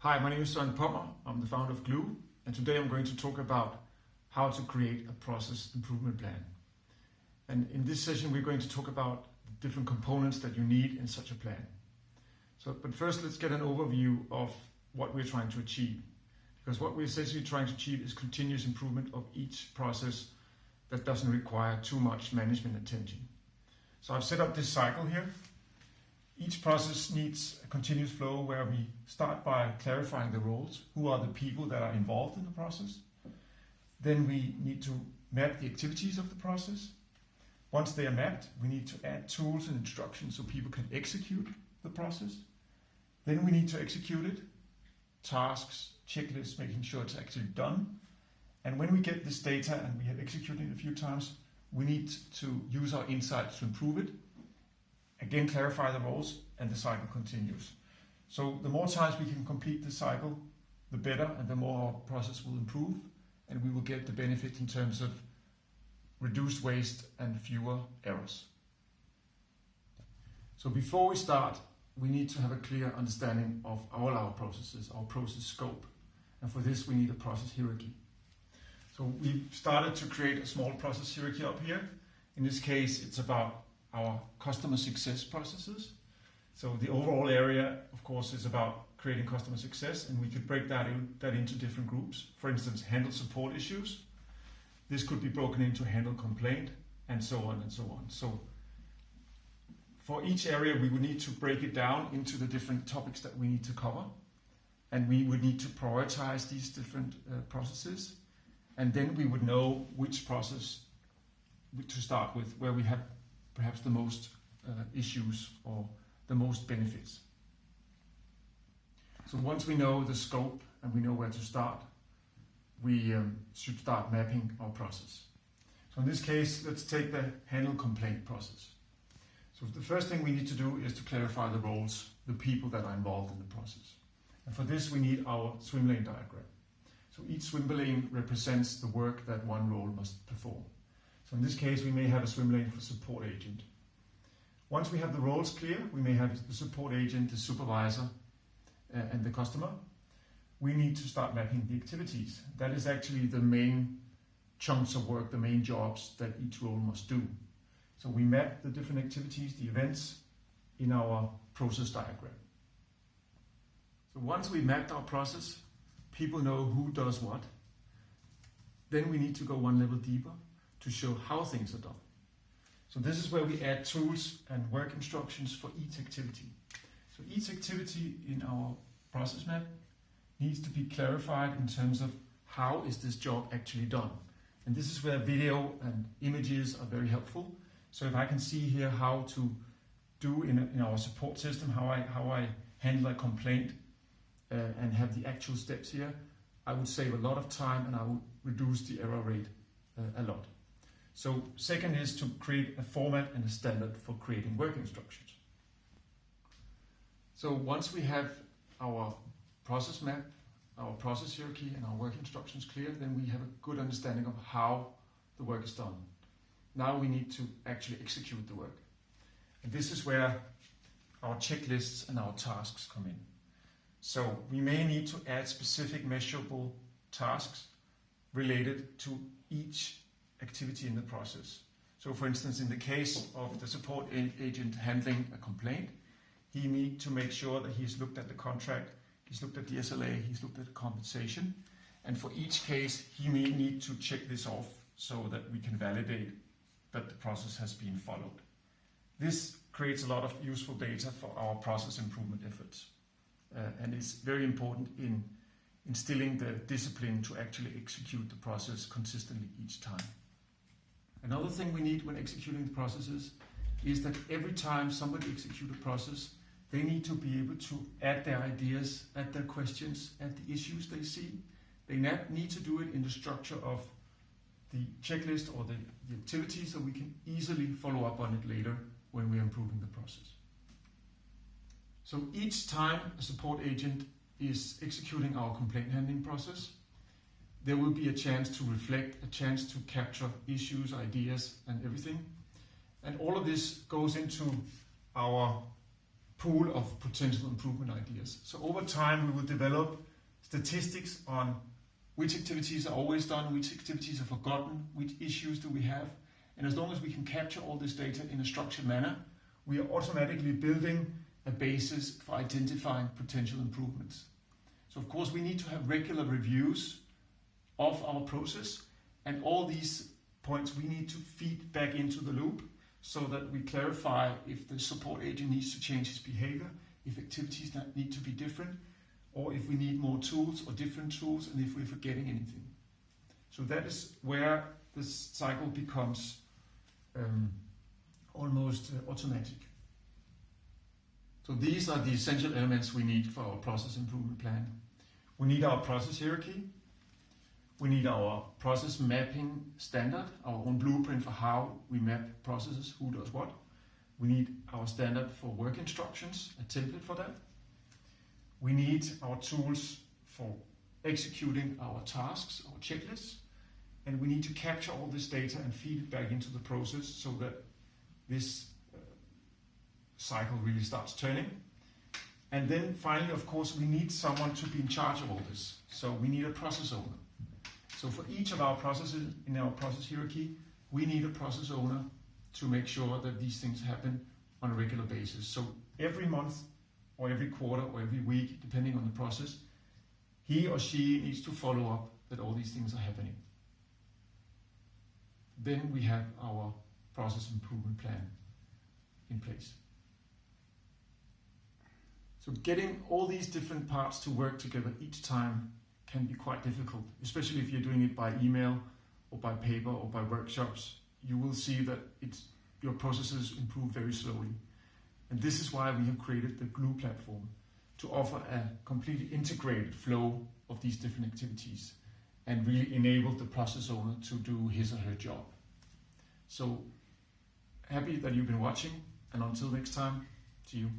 Hi, my name is Søren Pommer. I'm the founder of Glue, and today I'm going to talk about how to create a process improvement plan. And in this session, we're going to talk about the different components that you need in such a plan. But first, let's get an overview of what we're trying to achieve. Because what we're essentially trying to achieve is continuous improvement of each process that doesn't require too much management attention. So I've set up this cycle here. Each process needs a continuous flow where we start by clarifying the roles, who are the people that are involved in the process. Then we need to map the activities of the process. Once they are mapped, we need to add tools and instructions so people can execute the process. Then we need to execute it, tasks, checklists, making sure it's actually done. And when we get this data and we have executed it a few times, we need to use our insights to improve it. Again, clarify the roles, and the cycle continues. So the more times we can complete the cycle, the better, and the more our process will improve, and we will get the benefit in terms of reduced waste and fewer errors. So before we start, we need to have a clear understanding of all our processes, our process scope. And for this, we need a process hierarchy. So we've started to create a small process hierarchy up here. In this case, it's about our customer success processes. So the overall area, of course, is about creating customer success, and we could break that into different groups. For instance, handle support issues. This could be broken into handle complaint, and so on and so on. So for each area, we would need to break it down into the different topics that we need to cover, and we would need to prioritize these different processes, and then we would know which process to start with, where we have perhaps the most issues or the most benefits. So once we know the scope and we know where to start, we should start mapping our process. So in this case, let's take the handle complaint process. So the first thing we need to do is to clarify the roles, the people that are involved in the process. And for this, we need our swim lane diagram. So each swim lane represents the work that one role must perform. So in this case, we may have a swim lane for support agent. Once we have the roles clear, we may have the support agent, the supervisor, and the customer. We need to start mapping the activities. That is actually the main chunks of work, the main jobs that each role must do. So we map the different activities, the events, in our process diagram. So once we mapped our process, people know who does what. Then we need to go one level deeper to show how things are done. So this is where we add tools and work instructions for each activity. So each activity in our process map needs to be clarified in terms of how is this job actually done. And this is where video and images are very helpful. So if I can see here how to do in our support system, how I handle a complaint and have the actual steps here, I would save a lot of time and I would reduce the error rate a lot. So second is to create a format and a standard for creating work instructions. So once we have our process map, our process hierarchy and our work instructions clear, then we have a good understanding of how the work is done. Now we need to actually execute the work. And this is where our checklists and our tasks come in. So we may need to add specific measurable tasks related to each activity in the process. So for instance, in the case of the support agent handling a complaint, he needs to make sure that he's looked at the contract, he's looked at the SLA, he's looked at the compensation, and for each case he may need to check this off so that we can validate that the process has been followed. This creates a lot of useful data for our process improvement efforts, and is very important in instilling the discipline to actually execute the process consistently each time. Another thing we need when executing the processes is that every time somebody executes a process, they need to be able to add their ideas, add their questions, add the issues they see. They need to do it in the structure of the checklist or the activity so we can easily follow up on it later when we're improving the process. So each time a support agent is executing our complaint handling process, there will be a chance to reflect, a chance to capture issues, ideas, and everything. And all of this goes into our pool of potential improvement ideas. So over time we will develop statistics on which activities are always done, which activities are forgotten, which issues do we have. And as long as we can capture all this data in a structured manner, we are automatically building a basis for identifying potential improvements. So of course we need to have regular reviews of our process, and all these points we need to feed back into the loop so that we clarify if the support agent needs to change his behavior, if activities need to be different, or if we need more tools or different tools, and if we're forgetting anything. So that is where this cycle becomes almost automatic. So these are the essential elements we need for our process improvement plan. We need our process hierarchy. We need our process mapping standard, our own blueprint for how we map processes, who does what. We need our standard for work instructions, a template for that. We need our tools for executing our tasks, our checklists, and we need to capture all this data and feed it back into the process so that this cycle really starts turning. And then finally, of course, we need someone to be in charge of all this. So we need a process owner. So for each of our processes in our process hierarchy, we need a process owner to make sure that these things happen on a regular basis. So every month or every quarter or every week, depending on the process, he or she needs to follow up that all these things are happening. Then we have our process improvement plan in place. So getting all these different parts to work together each time can be quite difficult, especially if you're doing it by email or by paper or by workshops. You will see that your processes improve very slowly. And this is why we have created the Glue platform, to offer a completely integrated flow of these different activities and really enable the process owner to do his or her job. So happy that you've been watching, and until next time, see you.